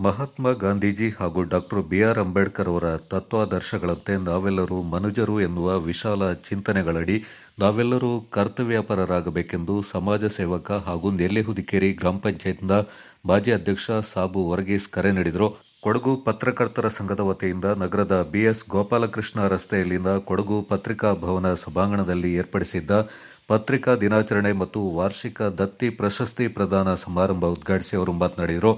ಮಹಾತ್ಮ ಗಾಂಧೀಜಿ ಹಾಗೂ doctor B R. Ambedkar ಅವರ ತತ್ವಾದರ್ಶಗಳಂತೆ ನಾವೆಲ್ಲರೂ ಮನುಜರು ಎನ್ನುವ ವಿಶಾಲ ಚಿಂತನೆಗಳಡಿ ನಾವೆಲ್ಲರೂ ಕರ್ತವ್ಯಪರರಾಗಬೇಕೆಂದು ಸಮಾಜ ಸೇವಕ ಹಾಗೂ ನೆಲ್ಲೆಹುದಿಕೇರಿ ಗ್ರಾಮ ಪಂಚಾಯತ್ನ ಮಾಜಿ ಅಧ್ಯಕ್ಷ ಸಾಬು ವರ್ಗೀಸ್ ಕರೆ ನೀಡಿದರು. ಕೊಡಗು ಪತ್ರಕರ್ತರ ಸಂಘದ ವತಿಯಿಂದ ನಗರದ ಬಿ.ಎಸ್. ಗೋಪಾಲಕೃಷ್ಣ ರಸ್ತೆಯಲ್ಲಿನ ಕೊಡಗು ಪತ್ರಿಕಾ ಭವನ ಸಭಾಂಗಣದಲ್ಲಿ ಏರ್ಪಡಿಸಿದ್ದ ಪತ್ರಿಕಾ ದಿನಾಚರಣೆ ಮತ್ತು ವಾರ್ಷಿಕ ದತ್ತಿ ಪ್ರಶಸ್ತಿ ಪ್ರದಾನ ಸಮಾರಂಭ ಉದ್ಘಾಟಿಸಿ ಅವರು ಮಾತನಾಡಿದರು.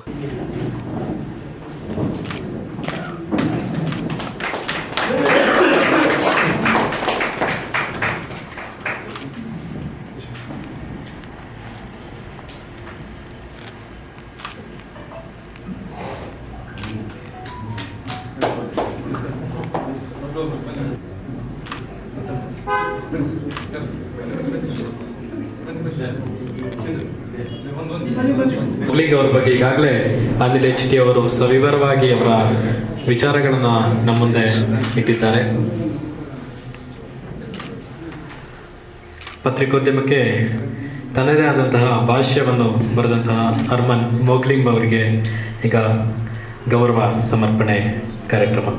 ಮೊಗ್ಲಿಂಗ್ ಅವರ ಬಗ್ಗೆ ಈಗಾಗಲೇ ಅನಿಲ್ HT ಅವರು ಸವಿವರವಾಗಿ ಅವರ ವಿಚಾರಗಳನ್ನು ನಮ್ಮ ಮುಂದೆ ಇಟ್ಟಿದ್ದಾರೆ. ಪತ್ರಿಕೋದ್ಯಮಕ್ಕೆ ತನ್ನದೇ ಆದಂತಹ ಭಾಷ್ಯವನ್ನು ಬರೆದಂತಹ ಹರ್ಮನ್ ಮೊಗ್ಲಿಂಗ್ ಅವರಿಗೆ ಈಗ ಗೌರವ ಸಮರ್ಪಣೆ ಕಾರ್ಯಕ್ರಮ.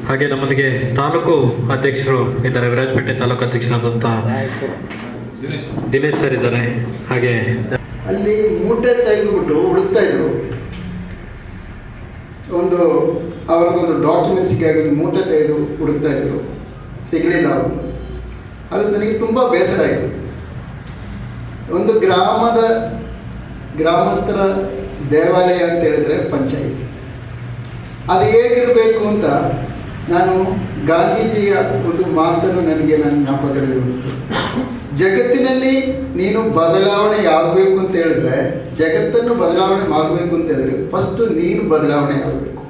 ಹಾಗೆ ನಮ್ಮೊಂದಿಗೆ ತಾಲೂಕು ಅಧ್ಯಕ್ಷರು ಇದ್ದಾರೆ, ವಿರಾಜಪೇಟೆ ತಾಲೂಕು ಅಧ್ಯಕ್ಷರಾದಂತಹ ದಿನೇಶ್ ಸರ್ ಇದ್ದಾರೆ. ಹಾಗೆ ಅಲ್ಲಿ ಮೂಟೆ ತೆಗೆದುಬಿಟ್ಟು ಹುಡುಕ್ತಾ ಇದ್ರು, ಅವರದೊಂದು ಡಾಕ್ಯುಮೆಂಟ್ಸ್ಗಾಗಿ ಮೂಟೆ ತೆಗೆದು ಹುಡುಕ್ತಾ ಇದ್ರು, ಸಿಗಲಿಲ್ಲ ಅವರು. ಅದು ನನಗೆ ತುಂಬ ಬೇಸರ ಆಯಿತು. ಒಂದು ಗ್ರಾಮಸ್ಥರ ದೇವಾಲಯ ಅಂತ ಹೇಳಿದ್ರೆ ಪಂಚಾಯಿತಿ, ಅದು ಹೇಗಿರಬೇಕು ಅಂತ ನಾನು ಗಾಂಧೀಜಿಯ ಒಂದು ಮಾತನ್ನು ನನಗೆ ನನ್ನ ಜ್ಞಾಪಕದಲ್ಲಿ ಉಂಟು. ಜಗತ್ತಿನಲ್ಲಿ ನೀನು ಬದಲಾವಣೆ ಆಗಬೇಕು ಅಂತ ಹೇಳಿದ್ರೆ, ಜಗತ್ತನ್ನು ಬದಲಾವಣೆ ಮಾಡಬೇಕು ಅಂತ ಹೇಳಿದ್ರೆ ಫಸ್ಟು ನೀನು ಬದಲಾವಣೆ ಆಗಬೇಕು.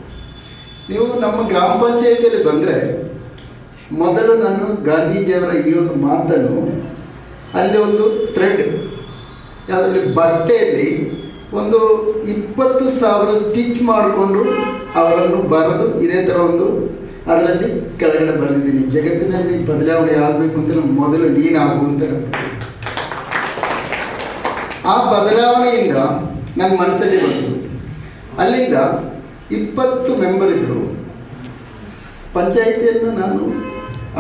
ನೀವು ನಮ್ಮ ಗ್ರಾಮ ಪಂಚಾಯಿತಿಯಲ್ಲಿ ಬಂದರೆ ಮೊದಲು ನಾನು ಗಾಂಧೀಜಿಯವರ ಈ ಒಂದು ಮಾತನ್ನು ಅಲ್ಲಿ ಒಂದು ಥ್ರೆಡ್, ಯಾವುದರಲ್ಲಿ ಬಟ್ಟೆಯಲ್ಲಿ ಒಂದು 20,000 ಸ್ಟಿಚ್ ಮಾಡಿಕೊಂಡು ಅವರನ್ನು ಬರೆದು ಇದೇ ಥರ ಒಂದು ಅದರಲ್ಲಿ ಕೆಳಗಡೆ ಬರೆದಿದ್ದೀನಿ, ಜಗತ್ತಿನಲ್ಲಿ ಬದಲಾವಣೆ ಆಗಬೇಕು ಅಂತ ಮೊದಲು ನೀನಾಗು ಅಂತ. ಆ ಬದಲಾವಣೆಯಿಂದ ನನ್ನ ಮನಸ್ಸಲ್ಲಿ ಬಂತು. ಅಲ್ಲಿಂದ 20 ಮೆಂಬರ್ ಇದ್ದರು. ಪಂಚಾಯಿತಿಯನ್ನು ನಾನು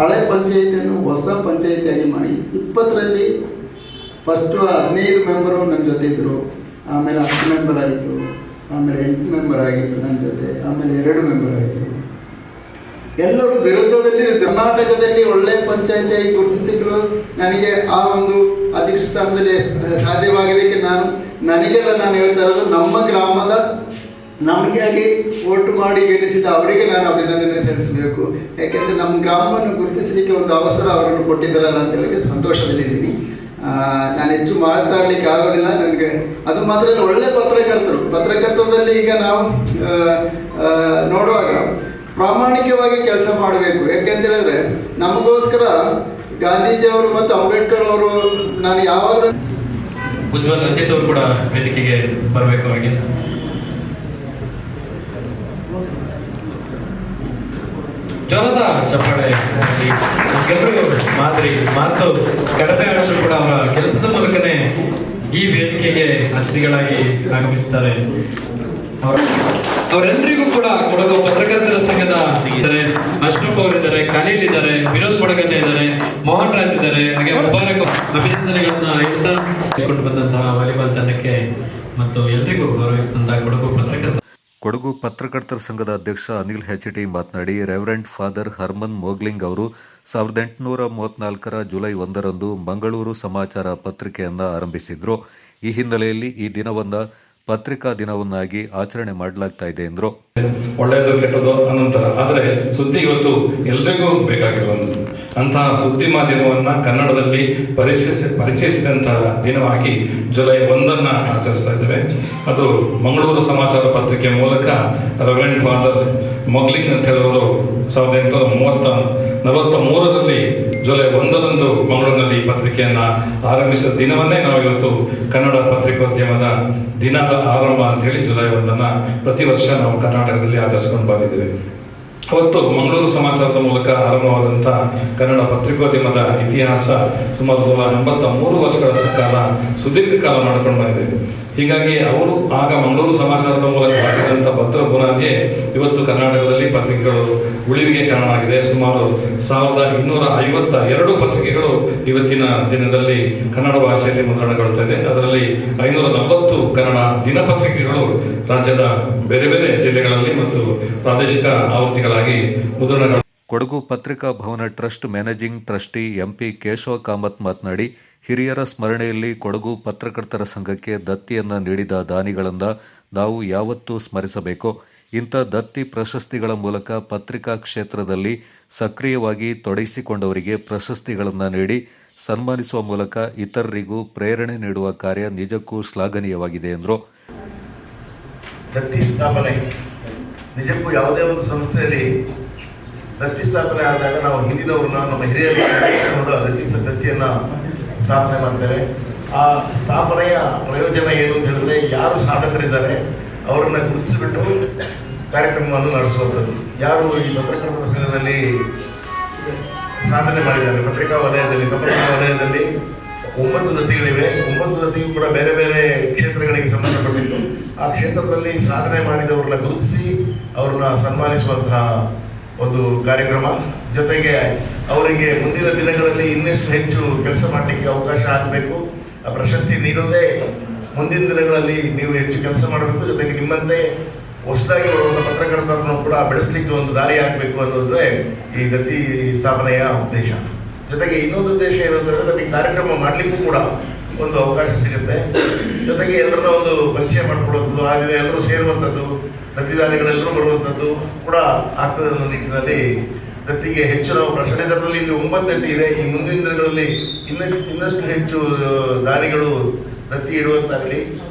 ಹಳೆ ಪಂಚಾಯಿತಿಯನ್ನು ಹೊಸ ಪಂಚಾಯಿತಿಯಾಗಿ ಮಾಡಿ 20ರಲ್ಲಿ ಫಸ್ಟು 15 ಮೆಂಬರು ನನ್ನ ಜೊತೆ ಇದ್ದರು, ಆಮೇಲೆ 10 ಮೆಂಬರ್ ಆಗಿತ್ತು, ಆಮೇಲೆ 8 ಮೆಂಬರ್ ಆಗಿತ್ತು ನನ್ನ ಜೊತೆ, ಆಮೇಲೆ 2 ಮೆಂಬರ್ ಆಗಿತ್ತು. ಎಲ್ಲರೂ ವಿರುದ್ಧದಲ್ಲಿ ಕರ್ನಾಟಕದಲ್ಲಿ ಒಳ್ಳೆ ಪಂಚಾಯಿತಿಯಾಗಿ ಗುರುತಿಸಿದ್ರು. ನನಗೆ ಆ ಒಂದು ಅಧ್ಯಕ್ಷ ಸ್ಥಾನದಲ್ಲಿ ಸಾಧ್ಯವಾಗೋದಕ್ಕೆ ನಾನು ಹೇಳ್ತಾ ಇರೋದು, ನಮ್ಮ ಗ್ರಾಮದ ನಮಗಾಗಿ ಓಟು ಮಾಡಿ ಗೆಲ್ಲಿಸಿದ ಅವರಿಗೆ ನಾನು ಅಭಿನಂದನೆ ಸಲ್ಲಿಸಬೇಕು. ಯಾಕೆಂದರೆ ನಮ್ಮ ಗ್ರಾಮವನ್ನು ಗುರುತಿಸಲಿಕ್ಕೆ ಒಂದು ಅವಸರ ಅವರನ್ನು ಕೊಟ್ಟಿದ್ದಾರಲ್ಲ ಅಂತ ಹೇಳಿ ಸಂತೋಷದಲ್ಲಿದ್ದೀನಿ. ನಾನು ಹೆಚ್ಚು ಮಾತಾಡಲಿಕ್ಕೆ ಆಗೋದಿಲ್ಲ ನನಗೆ. ಅದು ಮಾತ್ರ ಒಳ್ಳೆ ಪತ್ರಕರ್ತರಲ್ಲಿ ಈಗ ನಾವು ನೋಡುವಾಗ ಪ್ರಾಮಾಣಿಕವಾಗಿ ಕೆಲಸ ಮಾಡಬೇಕು. ಯಾಕೆಂತೇಳಿದ್ರೆ ನಮಗೋಸ್ಕರ ಗಾಂಧೀಜಿಯವರು ಮತ್ತು ಅಂಬೇಡ್ಕರ್ ಅವರು, ನಾನು ಯಾವಾಗಲೂ ಉಜ್ವಲ್ ರಂಜಿತ್ ಅವರು ಕೂಡ ವೇದಿಕೆಗೆ ಬರಬೇಕು. ಹಾಗೆ ಜ್ವರದ ಚಪ್ಪಾಳೆ ಮಾತು ಕಡಿಮೆ ಆಡಲು ಕೂಡ ಅವರ ಕೆಲಸದ ಮೂಲಕನೇ ಈ ವೇದಿಕೆಗೆ ಅತಿಥಿಗಳಾಗಿ ಆಗಮಿಸುತ್ತಾರೆ. ಅವರೆಲ್ಲರಿಗೂ ಕೂಡ ಕೊಡಗು ಪತ್ರಕರ್ತರ ಸಂಘದ ಇದ್ದಾರೆ, ಅಶ್ರಫ್ ಅವರಿದ್ದಾರೆ, ಖಲೀಲ್ ಇದ್ದಾರೆ, ವಿನೋದ್ ಮೊಡಗನ್ನೆ ಇದ್ದಾರೆ, ಮೋಹನ್ ರಾಜ್ ಇದ್ದಾರೆ. ಹಾಗೆ ಮುಬಾರಕ್ ಅಭಿನಂದನೆಗಳನ್ನ ಹೇಳ್ಕೊಂಡು ಬಂದಂತಹ ವಾಲಿಬಾಲ್ ತಂಡಕ್ಕೆ ಮತ್ತು ಎಲ್ಲರಿಗೂ ಗೌರವಿಸಿದಂತಹ ಕೊಡಗು ಪತ್ರಕರ್ತರ ಸಂಘದ ಅಧ್ಯಕ್ಷ ಅನಿಲ್ HT ಮಾತನಾಡಿ, ರೆವರೆಂಡ್ ಫಾದರ್ ಹರ್ಮನ್ ಮೊಗ್ಲಿಂಗ್ ಅವರು 1834 ಜುಲೈ 1 ಮಂಗಳೂರು ಸಮಾಚಾರ ಪತ್ರಿಕೆಯನ್ನು ಆರಂಭಿಸಿದ್ರು. ಈ ಹಿನ್ನೆಲೆಯಲ್ಲಿ ಈ ದಿನವನ್ನು ಪತ್ರಿಕಾ ದಿನವನ್ನಾಗಿ ಆಚರಣೆ ಮಾಡಲಾಗ್ತಾ ಇದೆ ಎಂದರು. ಒಳ್ಳೆಯದು ಕೆಟ್ಟದ್ದು ಅನಂತರ, ಆದರೆ ಸುದ್ದಿ ಇವತ್ತು ಎಲ್ರಿಗೂ ಬೇಕಾಗಿರುವಂಥದ್ದು. ಅಂತಹ ಸುದ್ದಿ ಮಾಧ್ಯಮವನ್ನು ಕನ್ನಡದಲ್ಲಿ ಪರಿಚಯಿಸಿದಂತಹ ದಿನವಾಗಿ ಜುಲೈ 1 ಆಚರಿಸ್ತಾ ಇದ್ದೇವೆ. ಅದು ಮಂಗಳೂರು ಸಮಾಚಾರ ಪತ್ರಿಕೆ ಮೂಲಕ ರೆವರೆಂಡ್ ಫಾದರ್ ಮೊಗ್ಲಿಂಗ್ ಅಂತ ಹೇಳುವರು 1843 ಜುಲೈ 1 ಮಂಗಳೂರಿನಲ್ಲಿ ಪತ್ರಿಕೆಯನ್ನು ಆರಂಭಿಸಿದ ದಿನವನ್ನೇ ನಾವು ಇವತ್ತು ಕನ್ನಡ ಪತ್ರಿಕೋದ್ಯಮದ ದಿನದ ಆರಂಭ ಅಂತ ಹೇಳಿ ಜುಲೈ 1 ಪ್ರತಿ ವರ್ಷ ನಾವು ಕರ್ನಾಟಕದಲ್ಲಿ ಆಚರಿಸಿಕೊಂಡು ಬಂದಿದ್ದೇವೆ. ಅವತ್ತು ಮಂಗಳೂರು ಸಮಾಚಾರದ ಮೂಲಕ ಆರಂಭವಾದಂಥ ಕನ್ನಡ ಪತ್ರಿಕೋದ್ಯಮದ ಇತಿಹಾಸ ಸುಮಾರು 183 ವರ್ಷಗಳ ಕಾಲ ಸುದೀರ್ಘ ಕಾಲ ಮಾಡಿಕೊಂಡು ಬಂದಿದೆ. ಹೀಗಾಗಿ ಅವರು ಆಗ ಮಂಗಳೂರು ಸಮಾಚಾರದ ಮೂಲಕ ಹಾಕಿದಂಥ ಭದ್ರ ಬುನಾದಿಯೇ ಇವತ್ತು ಕರ್ನಾಟಕದಲ್ಲಿ ಪತ್ರಿಕೆಗಳು ಉಳಿವಿಗೆ ಕಾರಣ ಆಗಿದೆ. ಸುಮಾರು 1252 ಪತ್ರಿಕೆಗಳು ಇವತ್ತಿನ ದಿನದಲ್ಲಿ ಕನ್ನಡ ಭಾಷೆಯಲ್ಲಿ ಮುದ್ರಣಗೊಳ್ತಾ ಇದೆ. ಅದರಲ್ಲಿ 540 ಕನ್ನಡ ದಿನಪತ್ರಿಕೆಗಳು ರಾಜ್ಯದ ಬೇರೆ ಬೇರೆ ಜಿಲ್ಲೆಗಳಲ್ಲಿ ಮತ್ತು ಪ್ರಾದೇಶಿಕ ಆವೃತ್ತಿಗಳಾಗಿ ಮುದ್ರಣಗಳು. ಕೊಡಗು ಪತ್ರಿಕಾ ಭವನ trust managing trustee MP Keshava Kamath ಮಾತನಾಡಿ, ಹಿರಿಯರ ಸ್ಮರಣೆಯಲ್ಲಿ ಕೊಡಗು ಪತ್ರಕರ್ತರ ಸಂಘಕ್ಕೆ ದತ್ತಿಯನ್ನು ನೀಡಿದ ದಾನಿಗಳಿಂದ ನಾವು ಯಾವತ್ತೂ ಸ್ಮರಿಸಬೇಕು. ಇಂಥ ದತ್ತಿ ಪ್ರಶಸ್ತಿಗಳ ಮೂಲಕ ಪತ್ರಿಕಾ ಕ್ಷೇತ್ರದಲ್ಲಿ ಸಕ್ರಿಯವಾಗಿ ತೊಡಗಿಸಿಕೊಂಡವರಿಗೆ ಪ್ರಶಸ್ತಿಗಳನ್ನು ನೀಡಿ ಸನ್ಮಾನಿಸುವ ಮೂಲಕ ಇತರರಿಗೂ ಪ್ರೇರಣೆ ನೀಡುವ ಕಾರ್ಯ ನಿಜಕ್ಕೂ ಶ್ಲಾಘನೀಯವಾಗಿದೆ ಎಂದರು. ದತ್ತಿ ಸ್ಥಾಪನೆ ನಿಜಕ್ಕೂ ಯಾವುದೇ ಒಂದು ಸಂಸ್ಥೆಯಲ್ಲಿ ದತ್ತಿ ಸ್ಥಾಪನೆ ಆದಾಗ ನಾವು ಹಿಂದಿನವ್ರನ್ನ ನಮ್ಮ ಹಿರಿಯರು ದತ್ತಿಯನ್ನು ಸ್ಥಾಪನೆ ಮಾಡ್ತೇವೆ. ಆ ಸ್ಥಾಪನೆಯ ಪ್ರಯೋಜನ ಏನು ಅಂತ ಹೇಳಿದ್ರೆ, ಯಾರು ಸಾಧಕರಿದ್ದಾರೆ ಅವರನ್ನು ಗುರುತಿಸಿಬಿಟ್ಟು ಕಾರ್ಯಕ್ರಮವನ್ನು ನಡೆಸುವಂಥದ್ದು. ಯಾರು ಈ ಪತ್ರಕರ್ತರ ಸಂಘದಲ್ಲಿ ಸಾಧನೆ ಮಾಡಿದ್ದಾರೆ, ಪತ್ರಿಕಾ ವಲಯದಲ್ಲಿ 9 ದತ್ತಿಗಳಿವೆ. 9 ದತ್ತಿಗೂ ಕೂಡ ಬೇರೆ ಬೇರೆ ಕ್ಷೇತ್ರಗಳಿಗೆ ಸಂಬಂಧಪಟ್ಟಿದ್ದು. ಆ ಕ್ಷೇತ್ರದಲ್ಲಿ ಸಾಧನೆ ಮಾಡಿದವ್ರನ್ನ ಗುರುತಿಸಿ ಅವ್ರನ್ನ ಸನ್ಮಾನಿಸುವಂತಹ ಒಂದು ಕಾರ್ಯಕ್ರಮ. ಜೊತೆಗೆ ಅವರಿಗೆ ಮುಂದಿನ ದಿನಗಳಲ್ಲಿ ಇನ್ನಷ್ಟು ಹೆಚ್ಚು ಕೆಲಸ ಮಾಡಲಿಕ್ಕೆ ಅವಕಾಶ ಆಗಬೇಕು. ಆ ಪ್ರಶಸ್ತಿ ನೀಡೋದೇ ಮುಂದಿನ ದಿನಗಳಲ್ಲಿ ನೀವು ಹೆಚ್ಚು ಕೆಲಸ ಮಾಡಬೇಕು, ಜೊತೆಗೆ ನಿಮ್ಮಂತೆ ಹೊಸದಾಗಿ ಬರುವಂಥ ಪತ್ರಕರ್ತರನ್ನು ಕೂಡ ಬೆಳೆಸಲಿಕ್ಕೆ ಒಂದು ದಾರಿ ಆಗಬೇಕು ಅನ್ನೋದ್ರೆ ಈ ದತ್ತಿ ಸ್ಥಾಪನೆಯ ಉದ್ದೇಶ. ಜೊತೆಗೆ ಇನ್ನೊಂದು ಉದ್ದೇಶ ಏನು ಅಂತಂದರೆ, ನಮಗೆ ಕಾರ್ಯಕ್ರಮ ಮಾಡಲಿಕ್ಕೂ ಕೂಡ ಒಂದು ಅವಕಾಶ ಸಿಗುತ್ತೆ. ಜೊತೆಗೆ ಎಲ್ಲರನ್ನ ಒಂದು ಪರಿಚಯ ಮಾಡ್ಕೊಳ್ಳೋದು, ಹಾಗೆ ಎಲ್ಲರೂ ಸೇರುವಂಥದ್ದು, ದತ್ತಿದಾನಿಗಳೆಲ್ಲರೂ ಬರುವಂಥದ್ದು ಕೂಡ ಆಗ್ತದೆ ಅನ್ನೋ ನಿಟ್ಟಿನಲ್ಲಿ ದತ್ತಿಗೆ ಹೆಚ್ಚು ನಾವು ಪ್ರಶಸ್ತಿದಲ್ಲಿ ಇಲ್ಲಿ 9 ದತ್ತಿ ಇದೆ. ಈ ಮುಂದಿನ ದಿನಗಳಲ್ಲಿ ಇನ್ನಷ್ಟು ಹೆಚ್ಚು ದಾನಿಗಳು ದತ್ತಿ ಇಡುವಂತಾಗಲಿ,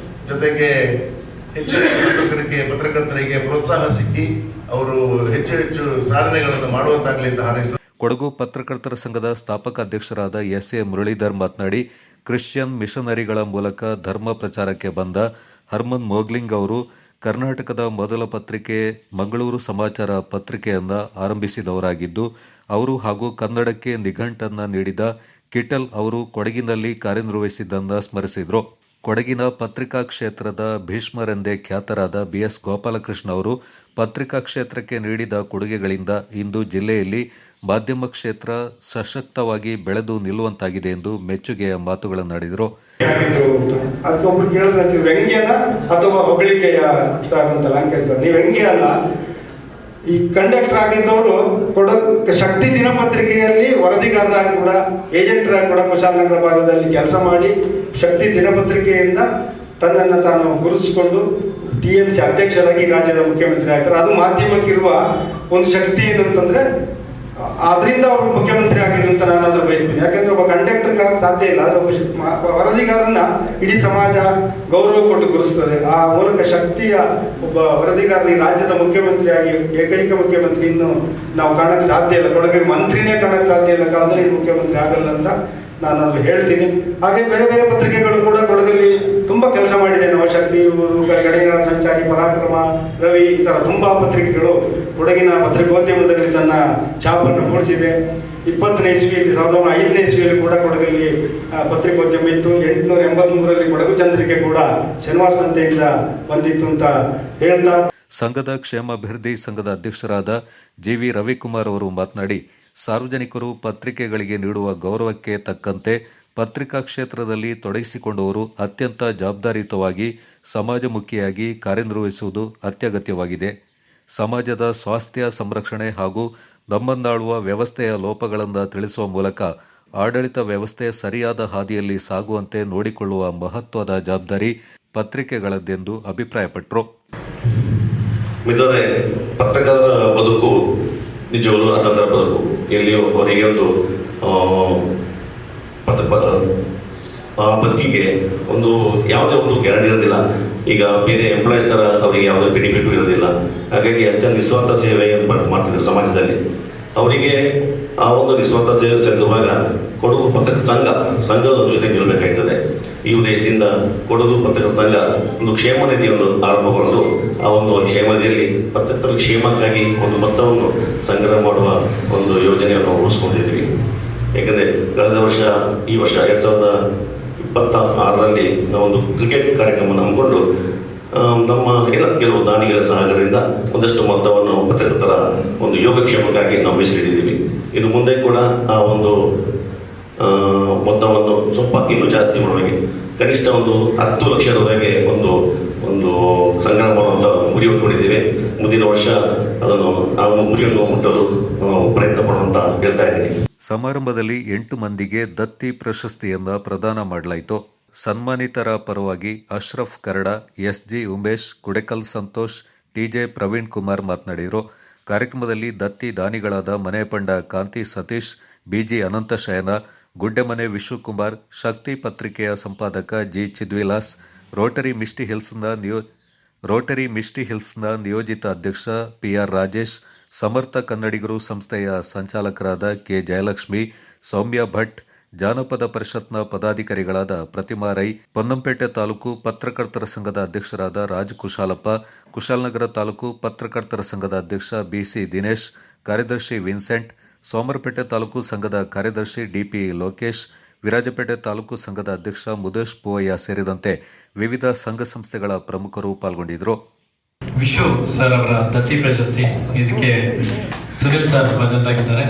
ಜೊತೆಗೆ ಹೆಚ್ಚು ಪತ್ರಕರ್ತರಿಗೆ ಪ್ರೋತ್ಸಾಹ ಸಿಕ್ಕಿ ಅವರು ಹೆಚ್ಚು ಹೆಚ್ಚು ಸಾಧನೆಗಳನ್ನು ಮಾಡುವಂತಾಗಲಿ ಅಂತ ಹಾರೈಸಿದರು. ಕೊಡಗು ಪತ್ರಕರ್ತರ ಸಂಘದ ಸ್ಥಾಪಕ ಅಧ್ಯಕ್ಷರಾದ ಎಸ್.ಎ. ಮುರಳೀಧರ್ ಮಾತನಾಡಿ, ಕ್ರಿಶ್ಚಿಯನ್ ಮಿಷನರಿಗಳ ಮೂಲಕ ಧರ್ಮ ಪ್ರಚಾರಕ್ಕೆ ಬಂದ ಹರ್ಮನ್ ಮೋಗ್ಲಿಂಗ್ ಅವರು ಕರ್ನಾಟಕದ ಮೊದಲ ಪತ್ರಿಕೆ ಮಂಗಳೂರು ಸಮಾಚಾರ ಪತ್ರಿಕೆಯನ್ನು ಆರಂಭಿಸಿದವರಾಗಿದ್ದು, ಅವರು ಹಾಗೂ ಕನ್ನಡಕ್ಕೆ ನಿಘಂಟನ್ನು ನೀಡಿದ ಕಿಟಲ್ ಅವರು ಕೊಡಗಿನಲ್ಲಿ ಕಾರ್ಯನಿರ್ವಹಿಸಿದ್ದನ್ನು ಸ್ಮರಿಸಿದರು. ಕೊಡಗಿನ ಪತ್ರಿಕಾ ಕ್ಷೇತ್ರದ ಭೀಷ್ಮರೆಂದೇ ಖ್ಯಾತರಾದ ಬಿ.ಎಸ್. ಗೋಪಾಲಕೃಷ್ಣ ಅವರು ಪತ್ರಿಕಾ ಕ್ಷೇತ್ರಕ್ಕೆ ನೀಡಿದ ಕೊಡುಗೆಗಳಿಂದ ಇಂದು ಜಿಲ್ಲೆಯಲ್ಲಿ ಮಾಧ್ಯಮ ಕ್ಷೇತ್ರ ಸಶಕ್ತವಾಗಿ ಬೆಳೆದು ನಿಲ್ಲುವಂತಾಗಿದೆ ಎಂದು ಮೆಚ್ಚುಗೆಯ ಮಾತುಗಳನ್ನಾಡಿದರು. ಅದಕ್ಕೊಬ್ರು ಕೇಳಿದ್ರೆ ವ್ಯಂಗ್ಯನ ಅಥವಾ ಹೊಗಳಿಕೆಯ ಸರ್ ಅಂತ ಲಂಕೆ ಸರ್, ನೀವು ವ್ಯಂಗ್ಯ ಅಲ್ಲ. ಈ ಕಂಡಕ್ಟರ್ ಆಗಿದ್ದವರು ಕೊಡಗು ಶಕ್ತಿ ದಿನಪತ್ರಿಕೆಯಲ್ಲಿ ವರದಿಗಾರರಾಗಿ ಕೂಡ, ಏಜೆಂಟರಾಗಿ ಕೂಡ ಕುಶಾಲನಗರ ಭಾಗದಲ್ಲಿ ಕೆಲಸ ಮಾಡಿ ಶಕ್ತಿ ದಿನಪತ್ರಿಕೆಯಿಂದ ತನ್ನನ್ನು ತಾನು ಗುರುತಿಸಿಕೊಂಡು TMC ಅಧ್ಯಕ್ಷರಾಗಿ ರಾಜ್ಯದ ಮುಖ್ಯಮಂತ್ರಿ ಆಗ್ತಾರೆ. ಅದು ಮಾಧ್ಯಮಕ್ಕಿರುವ ಒಂದು ಶಕ್ತಿ ಏನಂತಂದ್ರೆ, ಅದರಿಂದ ಅವರು ಮುಖ್ಯಮಂತ್ರಿ ಆಗಿದ್ರು ಅಂತ ನಾನು ಅದನ್ನು ಬಯಸ್ತೀನಿ. ಯಾಕಂದ್ರೆ ಒಬ್ಬ ಕಂಡಕ್ಟರ್ಗೆ ಸಾಧ್ಯ ಇಲ್ಲ, ಆದರೆ ಒಬ್ಬ ವರದಿಗಾರನ್ನ ಇಡೀ ಸಮಾಜ ಗೌರವ ಕೊಟ್ಟು ಗುರುತಿಸ್ತದೆ. ಆ ಮೂಲಕ ಶಕ್ತಿಯ ಒಬ್ಬ ವರದಿಗಾರ ಈ ರಾಜ್ಯದ ಮುಖ್ಯಮಂತ್ರಿಯಾಗಿ, ಏಕೈಕ ಮುಖ್ಯಮಂತ್ರಿ ಇನ್ನು ನಾವು ಕಾಣಕ್ಕೆ ಸಾಧ್ಯ ಇಲ್ಲ. ಕೊಡಗಿಗೆ ಮಂತ್ರಿನೇ ಕಾಣಕ್ಕೆ ಸಾಧ್ಯ ಇಲ್ಲ, ಕಾದ್ರೆ ಈ ಮುಖ್ಯಮಂತ್ರಿ ಆಗಲ್ಲ ಅಂತ ನಾನು ಅದು ಹೇಳ್ತೀನಿ. ಹಾಗೆ ಬೇರೆ ಬೇರೆ ಪತ್ರಿಕೆಗಳು ಕೂಡ ಕೊಡಗಲ್ಲಿ ತುಂಬಾ ಕೆಲಸ ಮಾಡಿದೆ. ನವಶಕ್ತಿ ಇರ್ಬೋದು, ಗಡಿನಾಡ ಸಂಚಾರಿ, ಪರಾಕ್ರಮ, ರವಿ, ಈ ಥರ ತುಂಬಾ ಪತ್ರಿಕೆಗಳು ಕೊಡಗಿನ ಪತ್ರಿಕೋದ್ಯಮದಲ್ಲಿ ತನ್ನ ಛಾಪನ್ನು ಮೂಡಿಸಿದೆ. 20ನೇ ಇಸ್ವಿಯಲ್ಲಿ 1905ನೇ ಇಸ್ವಿಯಲ್ಲಿ ಕೂಡ ಕೊಡಗಲ್ಲಿ ಪತ್ರಿಕೋದ್ಯಮ ಇತ್ತು. 883ರಲ್ಲಿ ಕೊಡಗು ಚಂದ್ರಿಕೆ ಕೂಡ ಶನಿವಾರ ಸಂತೆಯಿಂದ ಬಂದಿತ್ತು ಅಂತ ಹೇಳ್ತಾ, ಸಂಘದ ಕ್ಷೇಮಾಭಿವೃದ್ಧಿ ಸಂಘದ ಅಧ್ಯಕ್ಷರಾದ ಜಿ.ವಿ. ರವಿಕುಮಾರ್ ಅವರು ಮಾತನಾಡಿ, ಸಾರ್ವಜನಿಕರು ಪತ್ರಿಕೆಗಳಿಗೆ ನೀಡುವ ಗೌರವಕ್ಕೆ ತಕ್ಕಂತೆ ಪತ್ರಿಕಾ ಕ್ಷೇತ್ರದಲ್ಲಿ ತೊಡಗಿಸಿಕೊಂಡವರು ಅತ್ಯಂತ ಜವಾಬ್ದಾರಿಯುತವಾಗಿ ಸಮಾಜಮುಖಿಯಾಗಿ ಕಾರ್ಯನಿರ್ವಹಿಸುವುದು ಅತ್ಯಗತ್ಯವಾಗಿದೆ. ಸಮಾಜದ ಸ್ವಾಸ್ಥ್ಯ ಸಂರಕ್ಷಣೆ ಹಾಗೂ ನಮ್ಮನ್ನಾಳುವ ವ್ಯವಸ್ಥೆಯ ಲೋಪಗಳನ್ನು ತಿಳಿಸುವ ಮೂಲಕ ಆಡಳಿತ ವ್ಯವಸ್ಥೆ ಸರಿಯಾದ ಹಾದಿಯಲ್ಲಿ ಸಾಗುವಂತೆ ನೋಡಿಕೊಳ್ಳುವ ಮಹತ್ವದ ಜವಾಬ್ದಾರಿ ಪತ್ರಿಕೆಗಳದ್ದೆಂದು ಅಭಿಪ್ರಾಯಪಟ್ಟರು. ಮಿತ್ರರೇ, ಪತ್ರಕರ್ತರ ಬದುಕು ನಿಜವಾಗ್ಲೂ ಅತಂತ್ರ ಬದುಕು. ಎಲ್ಲಿಯೂ ಅವರಿಗೆ ಒಂದು ಆ ಬದುಕಿಗೆ ಒಂದು ಯಾವುದೇ ಒಂದು ಗ್ಯಾರಂಟಿ ಇರೋದಿಲ್ಲ. ಈಗ ಬೇರೆ ಎಂಪ್ಲಾಯೀಸ್ ಥರ ಅವರಿಗೆ ಯಾವುದೇ ಬೆನಿಫಿಟ್ ಇರೋದಿಲ್ಲ. ಹಾಗಾಗಿ ಅತ್ಯಂತ ನಿಸ್ವಾರ್ಥ ಸೇವೆಯನ್ನು ಮಾಡ್ತಿದ್ರು ಸಮಾಜದಲ್ಲಿ. ಅವರಿಗೆ ಆ ಒಂದು ನಿಸ್ವಾರ್ಥ ಸೇವೆ ಸೇರಿರುವಾಗ ಕೊಡಗು ಪತ್ರಕರ್ತರ ಸಂಘದ ಜೊತೆ ನಿಲ್ಲಬೇಕಾಗ್ತದೆ. ಈ ಉದ್ದೇಶದಿಂದ ಕೊಡಗು ಪತ್ರಕರ್ತರ ಸಂಘ ಒಂದು ಕ್ಷೇಮ ನಿಧಿಯನ್ನು ಆರಂಭಗೊಂಡು ಆ ಒಂದು ಕ್ಷೇಮ ನಿಧಿಯಲ್ಲಿ ಪತ್ರಕರ್ತರ ಕ್ಷೇಮಕ್ಕಾಗಿ ಒಂದು ಮೊತ್ತವನ್ನು ಸಂಗ್ರಹ ಮಾಡುವ ಒಂದು ಯೋಜನೆಯನ್ನು ರೂಪಿಸ್ಕೊಂಡಿದ್ವಿ. ಏಕೆಂದರೆ ಕಳೆದ ವರ್ಷ ಈ ವರ್ಷ 2026ರಲ್ಲಿ ಒಂದು ಕ್ರಿಕೆಟ್ ಕಾರ್ಯಕ್ರಮವನ್ನು ಹಮ್ಮಿಕೊಂಡು ನಮ್ಮ ಕೆಲವು ದಾನಿಗಳ ಸಹಕಾರದಿಂದ ಒಂದಷ್ಟು ಮೊತ್ತವನ್ನು ಪತ್ರಕರ್ತರ ಒಂದು ಯೋಗಕ್ಷೇಮಕ್ಕಾಗಿ ನಾವು ಮೀಸಲಿಟ್ಟಿದ್ದೀವಿ. ಇನ್ನು ಮುಂದೆ ಕೂಡ ಆ ಒಂದು ಮೊತ್ತವನ್ನು ಸ್ವಲ್ಪ ಇನ್ನೂ ಜಾಸ್ತಿ ಮಾಡುವಾಗೆ ಕನಿಷ್ಠ ಒಂದು 10 ಲಕ್ಷದವರೆಗೆ ಒಂದು ಸಂಗ್ರಹ ಮಾಡುವಂಥ ಗುರಿ ಹೊಂದಿದ್ದೇವೆ. ಮುಂದಿನ ವರ್ಷ ಅದನ್ನು ಆ ಗುರಿಯನ್ನು ಮುಟ್ಟಲು ಪ್ರಯತ್ನ ಪಡುವಂತ ಹೇಳ್ತಾ ಇದ್ದೀನಿ. ಸಮಾರಂಭದಲ್ಲಿ 8 ಮಂದಿಗೆ ದತ್ತಿ ಪ್ರಶಸ್ತಿಯನ್ನ ಪ್ರದಾನ ಮಾಡಲಾಯಿತು. ಸನ್ಮಾನಿತರ ಪರವಾಗಿ ಅಶ್ರಫ್ ಕರಡ, ಎಸ್ಜಿ ಉಮೇಶ್, ಕುಡೆಕಲ್ ಸಂತೋಷ್, ಟಿಜೆ ಪ್ರವೀಣ್ ಕುಮಾರ್ ಮಾತನಾಡಿದರು. ಕಾರ್ಯಕ್ರಮದಲ್ಲಿ ದತ್ತಿ ದಾನಿಗಳಾದ ಮನೆಪಂಡ ಕಾಂತಿ ಸತೀಶ್, ಬಿಜಿ ಅನಂತಶಯನ, ಗುಡ್ಡೆಮನೆ ವಿಶ್ವಕುಮಾರ್, ಶಕ್ತಿ ಪತ್ರಿಕೆಯ ಸಂಪಾದಕ ಜಿ ಚಿದ್ವಿಲಾಸ್, ರೋಟರಿ ಮಿಸ್ಟಿ ಹಿಲ್ಸ್ನ ನಿಯೋಜಿತ ಅಧ್ಯಕ್ಷ ಪಿಆರ್ ರಾಜೇಶ್, ಸಮರ್ಥ ಕನ್ನಡಿಗರು ಸಂಸ್ಥೆಯ ಸಂಚಾಲಕರಾದ ಕೆ ಜಯಲಕ್ಷ್ಮಿ, ಸೌಮ್ಯ ಭಟ್, ಜಾನಪದ ಪರಿಷತ್ನ ಪದಾಧಿಕಾರಿಗಳಾದ ಪ್ರತಿಮಾ ರೈ, ಪೊನ್ನಂಪೇಟೆ ತಾಲೂಕು ಪತ್ರಕರ್ತರ ಸಂಘದ ಅಧ್ಯಕ್ಷರಾದ ರಾಜ್ ಕುಶಾಲಪ್ಪ, ಕುಶಾಲನಗರ ತಾಲೂಕು ಪತ್ರಕರ್ತರ ಸಂಘದ ಅಧ್ಯಕ್ಷ ಬಿಸಿ ದಿನೇಶ್, ಕಾರ್ಯದರ್ಶಿ ವಿನ್ಸೆಂಟ್, ಸೋಮರಪೇಟೆ ತಾಲೂಕು ಸಂಘದ ಕಾರ್ಯದರ್ಶಿ ಡಿಪಿ ಲೋಕೇಶ್, ವಿರಾಜಪೇಟೆ ತಾಲೂಕು ಸಂಘದ ಅಧ್ಯಕ್ಷ ಮುದೇಶ್ ಪೂವಯ್ಯ ಸೇರಿದಂತೆ ವಿವಿಧ ಸಂಘ ಸಂಸ್ಥೆಗಳ ಪ್ರಮುಖರು ಪಾಲ್ಗೊಂಡಿದ್ದರು. ವಿಶ್ವ ಸರ್ ಅವರ ದತ್ತಿ ಪ್ರಶಸ್ತಿ ಇದಕ್ಕೆ ಸುನಿಲ್ ಸರ್ ಬದಲಾಗಿದ್ದಾರೆ.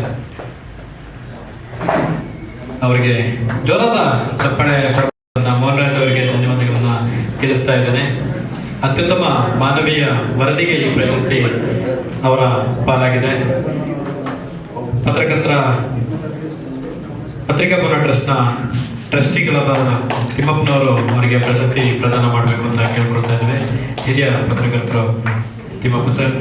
ಅವರಿಗೆ ಜೋರಾದ ಚಪ್ಪಾಳೆ ಮೋಹನ್ ರಾಜ್ ಅವರಿಗೆ ಧನ್ಯವಾದಗಳನ್ನ ತಿಳಿಸ್ತಾ ಇದ್ದೇನೆ. ಅತ್ಯುತ್ತಮ ಮಾನವೀಯ ವರದಿಗೆ ಈ ಪ್ರಶಸ್ತಿ ಅವರ ಪಾಲಾಗಿದೆ. ಪತ್ರಿಕಾ ಭವನ ಟ್ರಸ್ಟ್ನ ಟ್ರಸ್ಟಿಗಳಾದ ತಿಮ್ಮಪ್ಪನವರು ಅವರಿಗೆ ಪ್ರಶಸ್ತಿ ಪ್ರದಾನ ಮಾಡಬೇಕು ಅಂತ ಕೇಳ್ಕೊಳ್ತಾ ಇದ್ದೇವೆ. ಹಿರಿಯ ಪತ್ರಕರ್ತರು ತಿಮ್ಮಪ್ಪ ಸರ್.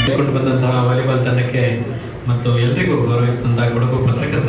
ಕೊಂಡು ಬಂದಂತಹ ವಾಲಿಬಾಲ್ ತಂಡಕ್ಕೆ ಮತ್ತು ಎಲ್ರಿಗೂ ಗೌರವಿಸಿದಂತಹ ಕೊಡಗು ಪತ್ರಕರ್ತ